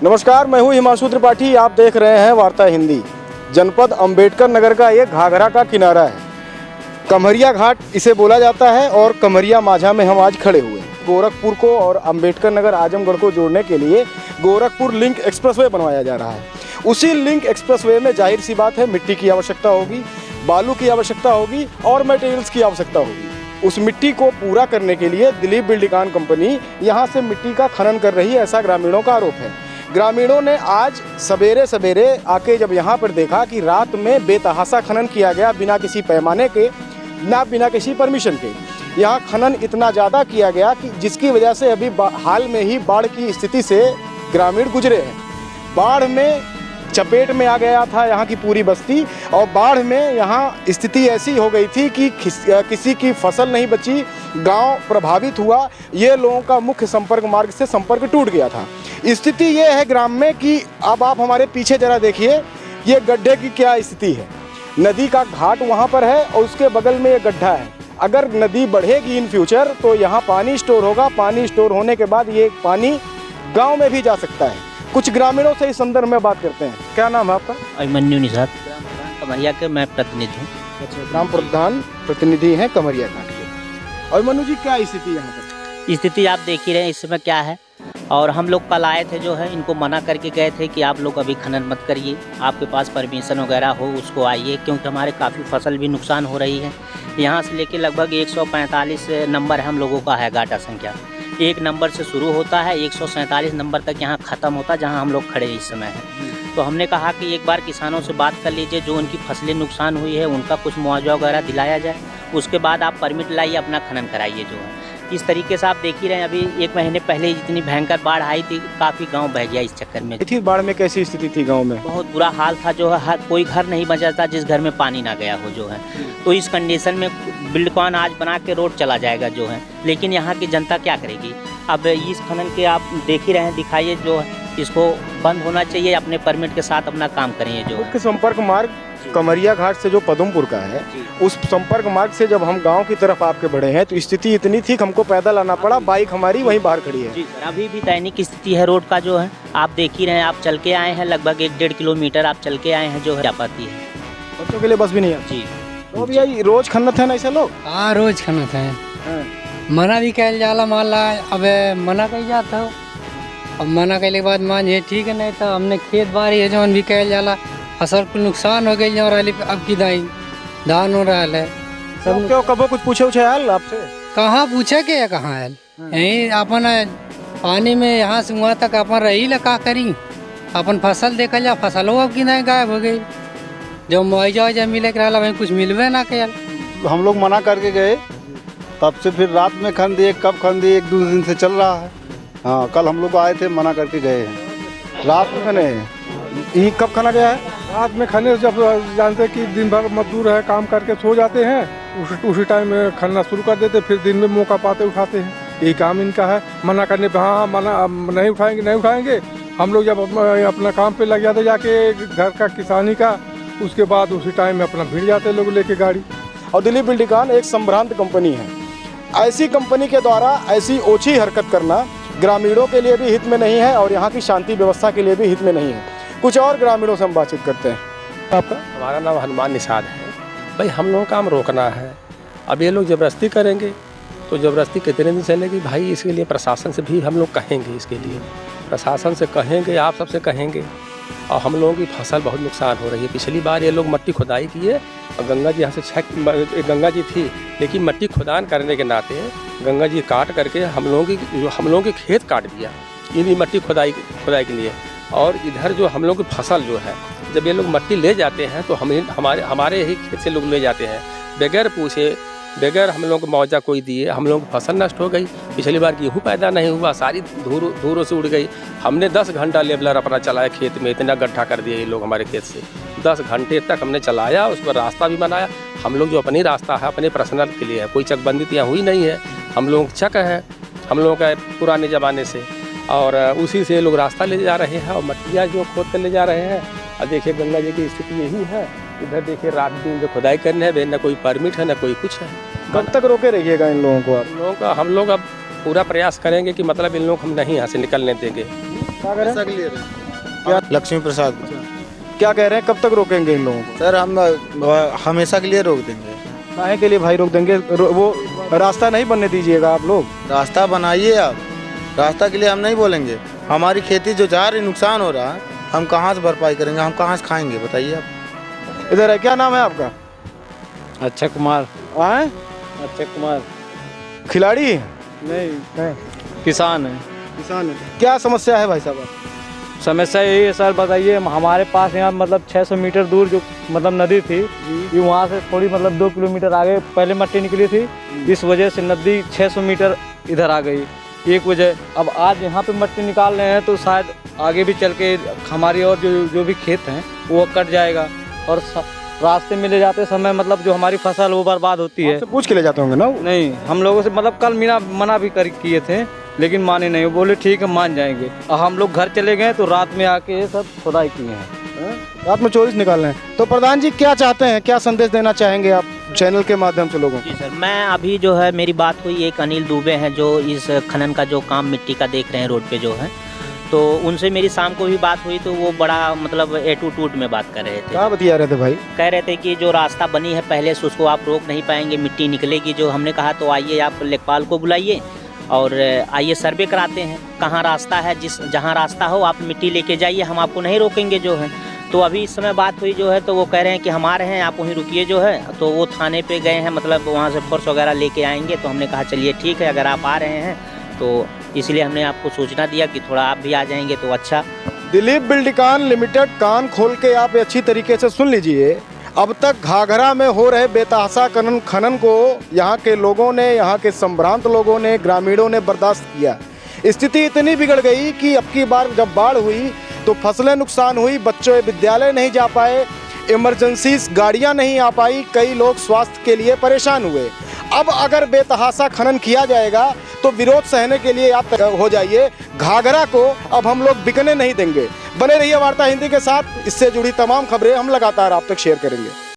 नमस्कार, मैं हूं हिमांशु त्रिपाठी। आप देख रहे हैं वार्ता हिंदी। जनपद अंबेडकर नगर का ये घाघरा का किनारा है। कमरिया घाट इसे बोला जाता है और कमरिया माझा में हम आज खड़े हुए हैं। गोरखपुर को और अंबेडकर नगर आजमगढ़ को जोड़ने के लिए गोरखपुर लिंक एक्सप्रेसवे बनवाया जा रहा है। उसी लिंक एक्सप्रेसवे में जाहिर सी बात है मिट्टी की आवश्यकता होगी, बालू की आवश्यकता होगी और मटेरियल्स की आवश्यकता होगी। उस मिट्टी को पूरा करने के लिए दिलीप बिल्डिकान कंपनी यहाँ से मिट्टी का खनन कर रही है, ऐसा ग्रामीणों का आरोप है। ग्रामीणों ने आज सवेरे सवेरे आके जब यहाँ पर देखा कि रात में बेतहाशा खनन किया गया, बिना किसी पैमाने के, बिना किसी परमिशन के, यहाँ खनन इतना ज़्यादा किया गया कि जिसकी वजह से अभी हाल में ही बाढ़ की स्थिति से ग्रामीण गुजरे हैं। बाढ़ में चपेट में आ गया था यहाँ की पूरी बस्ती और बाढ़ में यहाँ स्थिति ऐसी हो गई थी कि किसी की फसल नहीं बची, गांव प्रभावित हुआ। ये लोगों का मुख्य संपर्क मार्ग से संपर्क टूट गया था। स्थिति ये है ग्राम में कि अब आप हमारे पीछे ज़रा देखिए, ये गड्ढे की क्या स्थिति है। नदी का घाट वहाँ पर है और उसके बगल में ये गड्ढा है। अगर नदी बढ़ेगी इन फ्यूचर तो यहाँ पानी स्टोर होगा। पानी स्टोर होने के बाद ये पानी गाँव में भी जा सकता है। कुछ ग्रामीणों से इस संदर्भ में बात करते हैं। क्या नाम है आपका? अभिमन्यु निषाद, कमरिया के मैं प्रतिनिधि हूँ। अच्छा, ग्राम प्रधान प्रतिनिधि हैं कमरिया घाट के। अभिमन्यु जी, क्या स्थिति यहाँ पर? स्थिति आप देख ही रहे हैं इस समय क्या है। और हम लोग कल आए थे, जो है इनको मना करके गए थे कि आप लोग अभी खनन मत करिए, आपके पास परमिशन वगैरह हो उसको आइए, क्योंकि हमारे काफ़ी फसल भी नुकसान हो रही है। यहाँ से लेके लगभग 145 नंबर हम लोगों का है गाटा संख्या। 1 नंबर से शुरू होता है, 147 नंबर तक यहाँ ख़त्म होता है जहाँ हम लोग खड़े इस समय हैं। तो हमने कहा कि एक बार किसानों से बात कर लीजिए, जो उनकी फसलें नुकसान हुई है उनका कुछ मुआवजा वगैरह दिलाया जाए, उसके बाद आप परमिट लाइए, अपना खनन कराइए। जो है इस तरीके से आप देख ही रहे हैं, अभी 1 महीने पहले जितनी भयंकर बाढ़ आई थी, काफ़ी गांव बह गया इस चक्कर में। थी बाढ़ में कैसी स्थिति थी गांव में? बहुत बुरा हाल था। जो है हर कोई घर नहीं बचा था जिस घर में पानी ना गया हो। जो है तो इस कंडीशन में बिल्डकॉन आज बना के रोड चला जाएगा जो है, लेकिन यहाँ की जनता क्या करेगी? अब इस खनन के आप देख ही रहे हैं, दिखाइए, जो है इसको बंद होना चाहिए, अपने परमिट के साथ अपना काम करेंगे। जो मुख्य संपर्क मार्ग कमरिया घाट से जो पदमपुर का है, उस संपर्क मार्ग से जब हम गांव की तरफ आपके बढ़े हैं तो स्थिति इतनी थी कि हमको पैदल आना पड़ा। बाइक हमारी वहीं बाहर खड़ी है। जी सर, अभी भी दैनिक स्थिति है रोड का। जो है आप देख ही रहे हैं, आप चल के आए हैं, लगभग 1-1.5 किलोमीटर आप चल के आए हैं, जो है जा पाती है। बच्चों के लिए बस भी नहीं है जी। तो भैया रोज खनत है ना ऐसे लोग? हाँ, रोज खनत है। मना भी कैल जाला, मान ला अब मना कही जाता हो, अब मना कैले के बाद मान ये ठीक है, नहीं तो हमने खेत बाड़ी है जौन भी कैल जाला, फसल को नुकसान हो गई जो रही, अब की धान हो रहा है सब। क्यों कबो कुछ पूछे उछे आयल आपसे? कहाँ पूछे के कहाँ आयल, यही अपन पानी में यहाँ से वहाँ तक अपन रही ला, का करी? अपन फसल देखा जा, फसलों अब की नहीं गायब हो गई। जो मुआवजा मिले के रहा वहीं कुछ मिलवे ना कैल। हम लोग मना करके गए, तब से फिर रात में खन दिए, कब खन दिए, 1-2 दिन से चल रहा है। हाँ, कल हम लोग आए थे, मना करके गए हैं। रात में खने? ये कब खाना गया है? रात में खनने से जब जानते हैं कि दिन भर मजदूर है, काम करके सो जाते हैं, उसी टाइम में खनना शुरू कर देते, फिर दिन में मौका पाते उठाते हैं। यही काम इनका है। मना करने पे हाँ मना नहीं उठाएंगे। हम लोग जब अपना काम पे लग जाते जाके घर का किसानी का, उसके बाद उसी टाइम में अपना भिड़ जाते लोग लेके गाड़ी। और दिलीप बिल्डिकान एक संभ्रांत कंपनी है। ऐसी कंपनी के द्वारा ऐसी ओछी हरकत करना ग्रामीणों के लिए भी हित में नहीं है और यहाँ की शांति व्यवस्था के लिए भी हित में नहीं है। कुछ और ग्रामीणों से हम बातचीत करते हैं। आपका? हमारा नाम हनुमान निषाद है। भाई हम लोगों का काम रोकना है। अब ये लोग ज़बरदस्ती करेंगे तो ज़बरदस्ती कितने दिन चलेगी भाई? इसके लिए प्रशासन से भी हम लोग कहेंगे, इसके लिए प्रशासन से कहेंगे, आप सबसे कहेंगे। और हम लोगों की फसल बहुत नुकसान हो रही है। पिछली बार ये लोग मट्टी खुदाई किए और गंगा जी यहाँ से गंगा जी थी, लेकिन मट्टी खुदान करने के नाते गंगा जी काट करके हम लोगों के खेत काट दिया इन्हीं मट्टी खुदाई के लिए। और इधर जो हम लोग की फसल जो है, जब ये लोग मट्टी ले जाते हैं तो हमारे ही खेत से लोग ले जाते हैं, बगैर पूछे, बगैर हम लोग को मुआवजा कोई दिए। हम लोगों की फसल नष्ट हो गई। पिछली बार गेहूँ पैदा नहीं हुआ, सारी धूरों से उड़ गई। हमने 10 घंटा लेबलर अपना चलाया खेत में, इतना गड्ढा कर दिया ये लोग हमारे खेत से। 10 घंटे तक हमने चलाया, उस पर रास्ता भी बनाया। हम लोग जो अपनी रास्ता है अपने पर्सनल के लिए है, कोई चकबंदी तो यहाँ हुई नहीं है। हम लोग चक है हम लोगों का पुराने ज़माने से, और उसी से लोग रास्ता ले जा रहे हैं और मट्टियाँ जो खोद कर ले जा रहे हैं। और देखिए गंगा जी की स्थिति यही है। इधर देखिए रात दिन जो खुदाई करने है, न कोई परमिट है, न कोई कुछ है। कब तक रोके रहिएगा इन लोगों को आप? हम लोग अब पूरा प्रयास करेंगे कि मतलब इन लोग हम नहीं यहाँ से निकलने देंगे। क्या कह रहे हैं? क्या लक्ष्मी प्रसाद क्या कह रहे हैं, कब तक रोकेंगे इन लोगों को? सर हम हमेशा के लिए रोक देंगे। काहे के लिए भाई रोक देंगे? वो रास्ता नहीं बनने दीजिएगा आप लोग? रास्ता बनाइए आप, रास्ता के लिए हम नहीं बोलेंगे। हमारी खेती जो जा रही नुकसान हो रहा है, हम कहाँ से भरपाई करेंगे, हम कहाँ से खाएंगे बताइए आप। इधर है, क्या नाम है आपका? अक्षय कुमार। आए अक्षय कुमार खिलाड़ी नहीं, किसान है। किसान है। क्या समस्या है भाई साहब? समस्या यही है सर, बताइए। हमारे पास यहाँ मतलब 600 मीटर दूर जो मतलब नदी थी, ये वहाँ से थोड़ी मतलब 2 किलोमीटर आगे पहले मट्टी निकली थी। इस वजह से नदी 600 मीटर इधर आ गई, एक वजह। अब आज यहाँ पे मट्टी निकाल रहे हैं तो शायद आगे भी चल के हमारी और जो भी खेत हैं वो कट जाएगा, और रास्ते में ले जाते समय मतलब जो हमारी फसल वो बर्बाद होती है। आपसे पूछ के ले जाते होंगे ना? नहीं, हम लोगों से मतलब कल मना भी किए थे, लेकिन माने नहीं। वो बोले ठीक है मान जाएंगे। और हम लोग घर चले गए तो रात में आके ये सब खुदाई किए हैं। रात में 24 निकाल रहे हैं। तो प्रधान जी क्या चाहते हैं, क्या संदेश देना चाहेंगे आप चैनल के माध्यम से लोगों को? जी सर, मैं अभी जो है मेरी बात हुई एक अनिल दुबे हैं जो इस खनन का जो काम मिट्टी का देख रहे हैं रोड पे जो है, तो उनसे मेरी शाम को भी बात हुई तो वो बड़ा मतलब एटीट्यूड में बात कर रहे थे। क्या बतिया रहे थे भाई? कह रहे थे कि जो रास्ता बनी है पहले से उसको आप रोक नहीं पाएंगे, मिट्टी निकलेगी। जो हमने कहा तो आइए आप लेखपाल को बुलाइए और आइए सर्वे कराते हैं, कहाँ रास्ता है, जहाँ रास्ता हो आप मिट्टी लेके जाइए, हम आपको नहीं रोकेंगे जो है। तो अभी इस समय बात हुई जो है तो वो कह रहे हैं कि हमारे हैं, आप वहीं रुकिए जो है। तो वो थाने पे गए हैं, मतलब वहाँ से फोर्स वगैरह लेके आएंगे। तो हमने कहा चलिए ठीक है, अगर आप आ रहे हैं तो इसलिए हमने आपको सूचना दिया कि थोड़ा आप भी आ जाएंगे तो अच्छा। दिलीप बिल्डिकान लिमिटेड, कान खोल के आप अच्छी तरीके से सुन लीजिए। अब तक घाघरा में हो रहे बेतहाशा खनन को यहाँ के लोगों ने, यहाँ के संभ्रांत लोगों ने, ग्रामीणों ने बर्दाश्त किया। स्थिति इतनी बिगड़ गई कि अब की बार जब बाढ़ हुई तो फसलें नुकसान हुई, बच्चे विद्यालय नहीं जा पाए, इमरजेंसी गाड़ियाँ नहीं आ पाई, कई लोग स्वास्थ्य के लिए परेशान हुए। अब अगर बेतहाशा खनन किया जाएगा तो विरोध सहने के लिए आप हो जाइए। घाघरा को अब हम लोग बिकने नहीं देंगे। बने रहिए वार्ता हिंदी के साथ, इससे जुड़ी तमाम खबरें हम लगातार आप तक शेयर करेंगे।